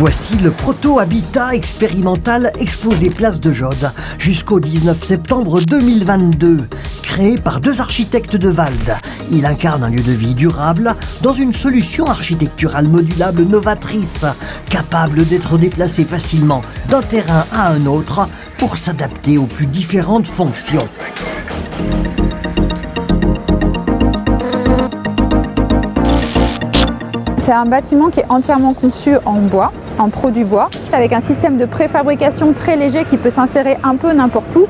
Voici le proto-habitat expérimental exposé place de Jaude jusqu'au 19 septembre 2022. Créé par 2 architectes de Valde, il incarne un lieu de vie durable dans une solution architecturale modulable novatrice, capable d'être déplacée facilement d'un terrain à un autre pour s'adapter aux plus différentes fonctions. C'est un bâtiment qui est entièrement conçu en bois, en produit bois, avec un système de préfabrication très léger qui peut s'insérer un peu n'importe où.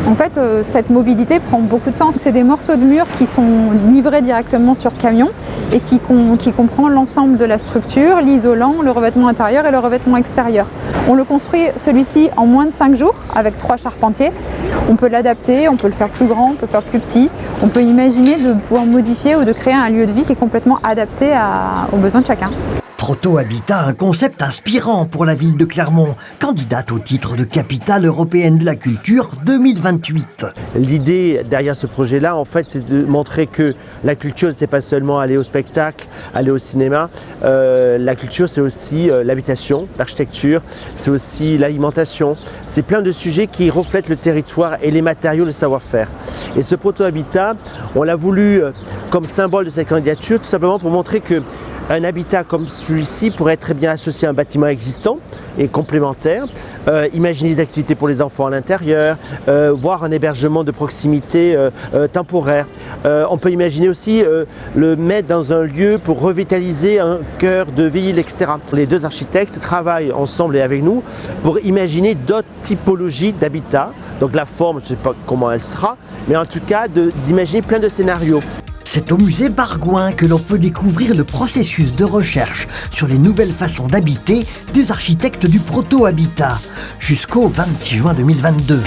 En fait, cette mobilité prend beaucoup de sens. C'est des morceaux de mur qui sont livrés directement sur camion et qui comprend l'ensemble de la structure, l'isolant, le revêtement intérieur et le revêtement extérieur. On le construit celui-ci en moins de 5 jours avec 3 charpentiers. On peut l'adapter, on peut le faire plus grand, on peut le faire plus petit. On peut imaginer de pouvoir modifier ou de créer un lieu de vie qui est complètement adapté aux besoins de chacun. Proto-habitat, un concept inspirant pour la ville de Clermont, candidate au titre de capitale européenne de la culture 2028. L'idée derrière ce projet-là, en fait, c'est de montrer que la culture, c'est pas seulement aller au spectacle, aller au cinéma. La culture, c'est aussi l'habitation, l'architecture, c'est aussi l'alimentation. C'est plein de sujets qui reflètent le territoire et les matériaux, le savoir-faire. Et ce proto-habitat, on l'a voulu comme symbole de cette candidature, tout simplement pour montrer que un habitat comme celui-ci pourrait être très bien associé à un bâtiment existant et complémentaire. Imaginer des activités pour les enfants à l'intérieur, voire un hébergement de proximité temporaire. On peut imaginer aussi le mettre dans un lieu pour revitaliser un cœur de ville, etc. Les 2 architectes travaillent ensemble et avec nous pour imaginer d'autres typologies d'habitat. Donc la forme, je ne sais pas comment elle sera, mais en tout cas d'imaginer plein de scénarios. C'est au musée Bargoin que l'on peut découvrir le processus de recherche sur les nouvelles façons d'habiter des architectes du proto-habitat jusqu'au 26 juin 2022.